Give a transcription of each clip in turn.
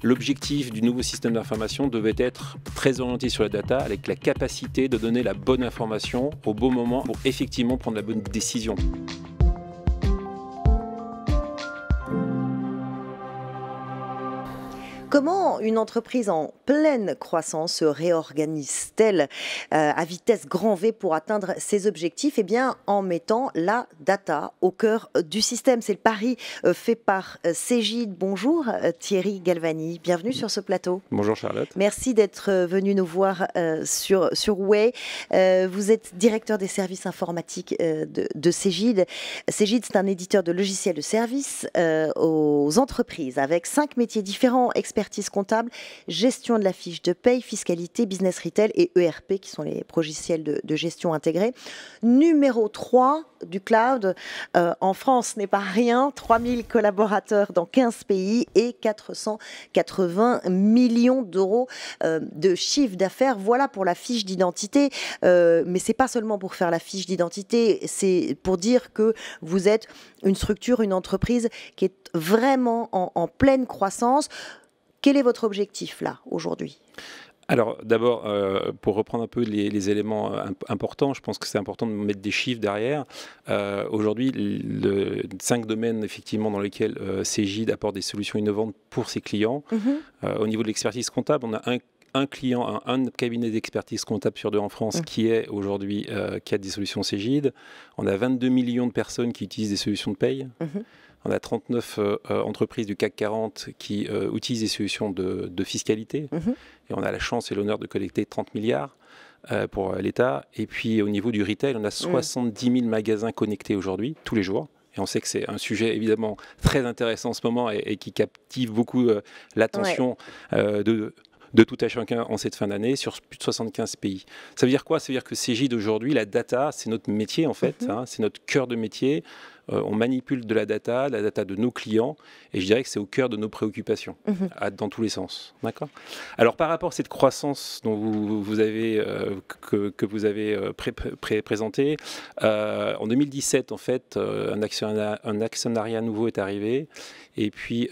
L'objectif du nouveau système d'information devait être très orienté sur la data, avec la capacité de donner la bonne information au bon moment pour effectivement prendre la bonne décision. Comment une entreprise en pleine croissance se réorganise-t-elle à vitesse grand V pour atteindre ses objectifs? Eh bien, en mettant la data au cœur du système. C'est le pari fait par Cegid. Bonjour Thierry Galvani, bienvenue sur ce plateau. Bonjour Charlotte. Merci d'être venu nous voir sur Way. Vous êtes directeur des services informatiques de Cegid. Cegid, c'est un éditeur de logiciels de services aux entreprises avec 5 métiers différents: expertise comptable, gestion de la fiche de paye, fiscalité, business retail et ERP, qui sont les logiciels de gestion intégrés. Numéro 3 du cloud en France, ce n'est pas rien. 3000 collaborateurs dans 15 pays et 480 millions d'euros de chiffre d'affaires. Voilà pour la fiche d'identité. Mais c'est pas seulement pour faire la fiche d'identité, c'est pour dire que vous êtes une structure, une entreprise qui est vraiment en pleine croissance. Quel est votre objectif là, aujourd'hui ? Alors d'abord, pour reprendre un peu les éléments importants, je pense que c'est important de mettre des chiffres derrière. Aujourd'hui, 5 domaines effectivement dans lesquels Cegid apporte des solutions innovantes pour ses clients. Au niveau de l'expertise comptable, on a un client, un cabinet d'expertise comptable sur 2 en France qui est aujourd'hui qui a des solutions Cegid. On a 22 millions de personnes qui utilisent des solutions de paye. On a 39 entreprises du CAC 40 qui utilisent des solutions de fiscalité. Et on a la chance et l'honneur de collecter 30 milliards pour l'État. Et puis au niveau du retail, on a 70 000 magasins connectés aujourd'hui, tous les jours. Et on sait que c'est un sujet évidemment très intéressant en ce moment et qui captive beaucoup l'attention de tout à chacun en cette fin d'année sur plus de 75 pays. Ça veut dire quoi? Ça veut dire que Cegid aujourd'hui, la data, c'est notre métier en fait, c'est notre cœur de métier. On manipule de la data de nos clients, et je dirais que c'est au cœur de nos préoccupations, dans tous les sens. D'accord. Alors par rapport à cette croissance dont vous avez que vous avez présenté, en 2017 en fait, un actionnariat nouveau est arrivé, et puis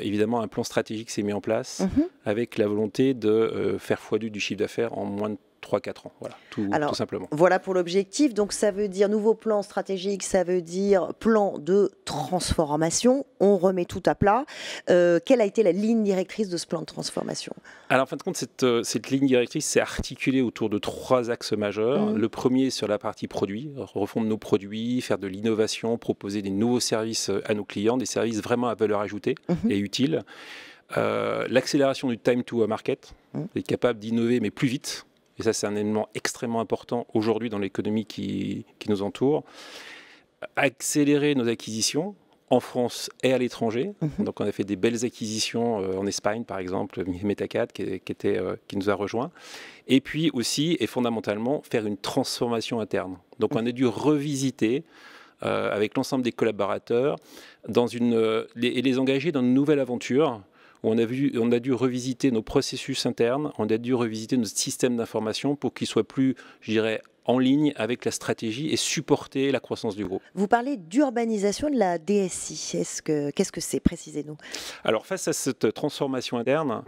évidemment un plan stratégique s'est mis en place avec la volonté de faire x2 du chiffre d'affaires en moins de 3-4 ans, voilà, tout simplement. Voilà pour l'objectif. Donc ça veut dire nouveau plan stratégique, ça veut dire plan de transformation. On remet tout à plat. Quelle a été la ligne directrice de ce plan de transformation? Alors en fin de compte, cette ligne directrice s'est articulée autour de 3 axes majeurs. Le premier sur la partie produit, refondre nos produits, faire de l'innovation, proposer des nouveaux services à nos clients, des services vraiment à valeur ajoutée et utiles. L'accélération du time to market, être capable d'innover mais plus vite. Et ça, c'est un élément extrêmement important aujourd'hui dans l'économie qui nous entoure. Accélérer nos acquisitions en France et à l'étranger. Donc, on a fait des belles acquisitions en Espagne, par exemple, Metacad, qui nous a rejoints. Et puis aussi, et fondamentalement, faire une transformation interne. Donc, on a dû revisiter avec l'ensemble des collaborateurs et les engager dans une nouvelle aventure. On a dû revisiter nos processus internes, on a dû revisiter nos systèmes d'information pour qu'ils soient plus, je dirais, en ligne avec la stratégie et supporter la croissance du groupe. Vous parlez d'urbanisation de la DSI. Qu'est-ce que c'est? Précisez-nous. Alors, face à cette transformation interne,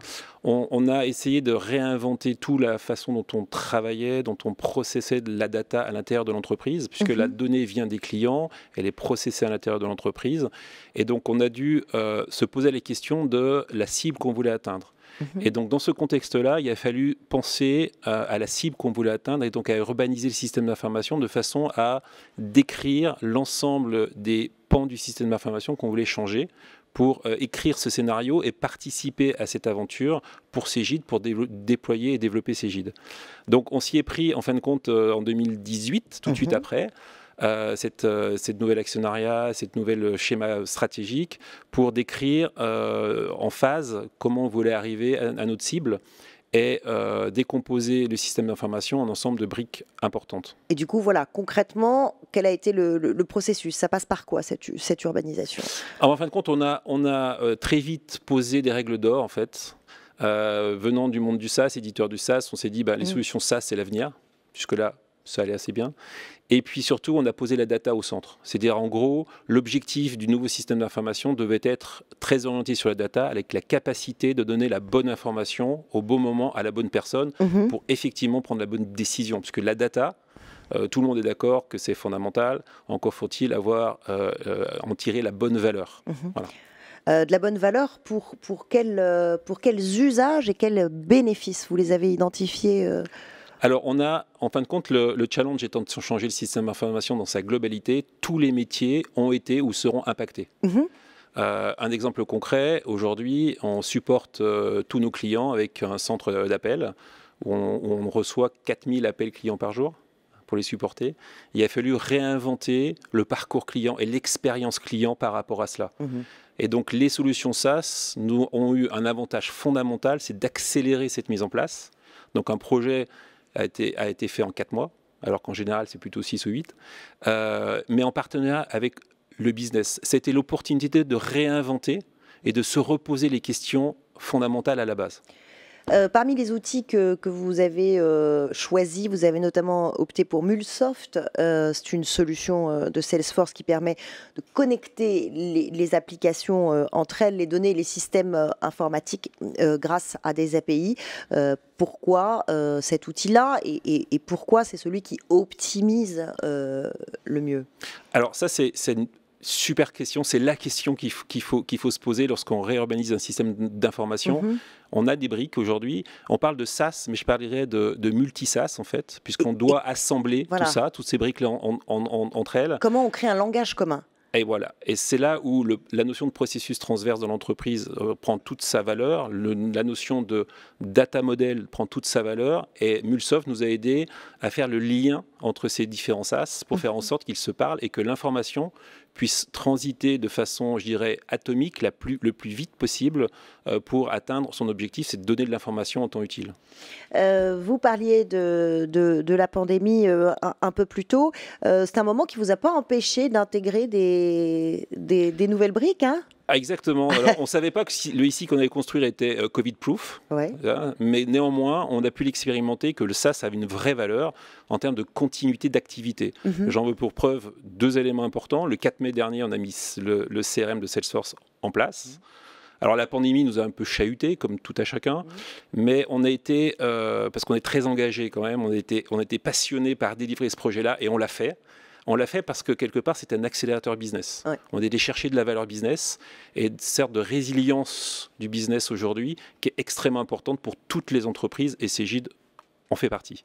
on a essayé de réinventer toute la façon dont on travaillait, dont on processait de la data à l'intérieur de l'entreprise, puisque la donnée vient des clients, elle est processée à l'intérieur de l'entreprise. Et donc, on a dû se poser les questions de la cible qu'on voulait atteindre. Et donc, dans ce contexte-là, il a fallu penser à la cible qu'on voulait atteindre et donc à urbaniser le système d'information de façon à décrire l'ensemble des pans du système d'information qu'on voulait changer pour écrire ce scénario et participer à cette aventure pour Cegid, pour déployer et développer Cegid. Donc, on s'y est pris, en fin de compte, en 2018, tout de suite après. Cette nouvelle actionnariat, cette nouvelle schéma stratégique pour décrire en phase comment on voulait arriver à notre cible et décomposer le système d'information en ensemble de briques importantes. Et du coup, voilà, concrètement, quel a été le processus? Ça passe par quoi, cette urbanisation? Alors, en fin de compte, on a très vite posé des règles d'or, en fait. Venant du monde du SaaS, éditeur du SaaS, on s'est dit les solutions SaaS, c'est l'avenir, puisque là, ça allait assez bien. Et puis surtout, on a posé la data au centre. C'est-à-dire, en gros, l'objectif du nouveau système d'information devait être très orienté sur la data, avec la capacité de donner la bonne information au bon moment à la bonne personne pour effectivement prendre la bonne décision. Parce que la data, tout le monde est d'accord que c'est fondamental. Encore faut-il en tirer la bonne valeur. Voilà. De la bonne valeur pour quels usages et quels bénéfices vous les avez identifiés Alors, on a, en fin de compte, le challenge étant de changer le système d'information dans sa globalité, tous les métiers ont été ou seront impactés. Un exemple concret, aujourd'hui, on supporte tous nos clients avec un centre d'appel où on reçoit 4000 appels clients par jour pour les supporter. Il a fallu réinventer le parcours client et l'expérience client par rapport à cela. Et donc, les solutions SaaS nous ont eu un avantage fondamental, c'est d'accélérer cette mise en place. Donc, un projet a été fait en 4 mois, alors qu'en général, c'est plutôt 6 ou 8, mais en partenariat avec le business. C'était l'opportunité de réinventer et de se reposer les questions fondamentales à la base. Parmi les outils que vous avez choisis, vous avez notamment opté pour Mulsoft. C'est une solution de Salesforce qui permet de connecter les applications entre elles, les données, les systèmes informatiques grâce à des API. Pourquoi cet outil-là et pourquoi c'est celui qui optimise le mieux? Alors ça, c'est une super question. C'est la question qu'il faut se poser lorsqu'on réurbanise un système d'information. On a des briques aujourd'hui. On parle de SaaS, mais je parlerai de multi-SaaS en fait, puisqu'on doit assembler tout ça, toutes ces briques-là entre elles. Comment on crée un langage commun? Et voilà. Et c'est là où la notion de processus transverse dans l'entreprise prend toute sa valeur. La notion de data model prend toute sa valeur. Et Mulsoft nous a aidé à faire le lien entre ces différents SaaS pour faire en sorte qu'ils se parlent et que l'information puisse transiter de façon, je dirais, atomique le plus vite possible pour atteindre son objectif, c'est de donner de l'information en temps utile. Vous parliez de la pandémie un peu plus tôt. C'est un moment qui ne vous a pas empêché d'intégrer des nouvelles briques, hein? Ah, exactement. Alors, on ne savait pas que le ICI qu'on avait construit était Covid-proof, mais néanmoins, on a pu l'expérimenter que le SaaS avait une vraie valeur en termes de continuité d'activité. J'en veux pour preuve 2 éléments importants. Le 4 mai dernier, on a mis le CRM de Salesforce en place. Alors la pandémie nous a un peu chahuté, comme tout à chacun, mais on a été, parce qu'on est très engagé quand même, on était passionné par délivrer ce projet-là et on l'a fait. On l'a fait parce que quelque part, c'est un accélérateur business. On est allé chercher de la valeur business et certes de résilience du business aujourd'hui qui est extrêmement importante pour toutes les entreprises et Cegid en fait partie.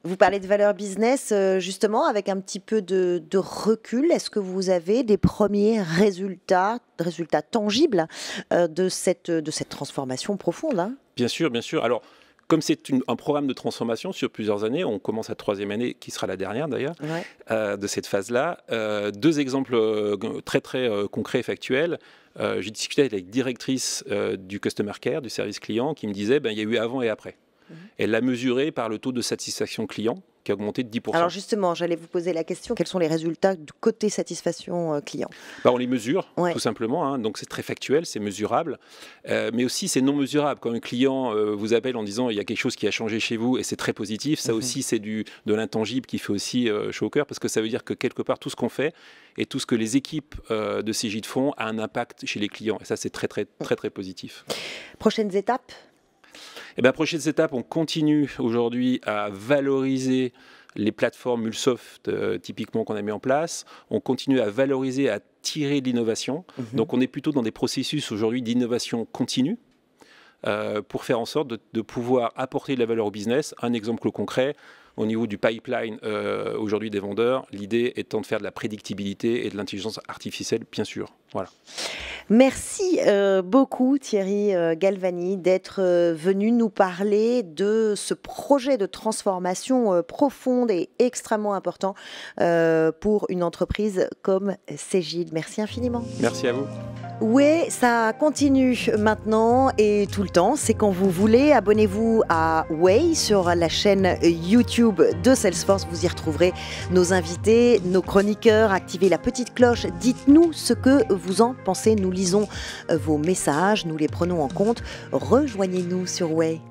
Vous parlez de valeur business, justement, avec un petit peu de recul. Est-ce que vous avez des premiers résultats tangibles de cette transformation profonde, hein? Bien sûr, bien sûr. Alors, comme c'est un programme de transformation sur plusieurs années, on commence la 3e année, qui sera la dernière d'ailleurs, de cette phase-là. 2 exemples très très concrets et factuels. J'ai discuté avec la directrice du Customer Care, du service client, qui me disait il y a eu avant et après. Elle l'a mesuré par le taux de satisfaction client qui a augmenté de 10%. Alors justement, j'allais vous poser la question, quels sont les résultats du côté satisfaction client? On les mesure, tout simplement, hein, donc c'est très factuel, c'est mesurable, mais aussi c'est non mesurable. Quand un client vous appelle en disant il y a quelque chose qui a changé chez vous et c'est très positif, ça aussi c'est de l'intangible qui fait aussi chaud au cœur, parce que ça veut dire que quelque part tout ce qu'on fait et tout ce que les équipes de Cegid font a un impact chez les clients, et ça c'est très très très très positif. Prochaines étapes? Prochaines étapes, on continue aujourd'hui à valoriser les plateformes Mulsoft typiquement qu'on a mis en place. On continue à valoriser, à tirer de l'innovation. Donc on est plutôt dans des processus aujourd'hui d'innovation continue pour faire en sorte de pouvoir apporter de la valeur au business. Un exemple concret, au niveau du pipeline aujourd'hui des vendeurs, l'idée étant de faire de la prédictibilité et de l'intelligence artificielle, bien sûr. Voilà. Merci beaucoup Thierry Galvani d'être venu nous parler de ce projet de transformation profonde et extrêmement important pour une entreprise comme Cegid. Merci infiniment. Merci à vous. Oui, ça continue maintenant et tout le temps. C'est quand vous voulez. Abonnez-vous à Way sur la chaîne YouTube de Salesforce. Vous y retrouverez nos invités, nos chroniqueurs. Activez la petite cloche. Dites-nous ce que vous en pensez. Nous lisons vos messages, nous les prenons en compte. Rejoignez-nous sur Way.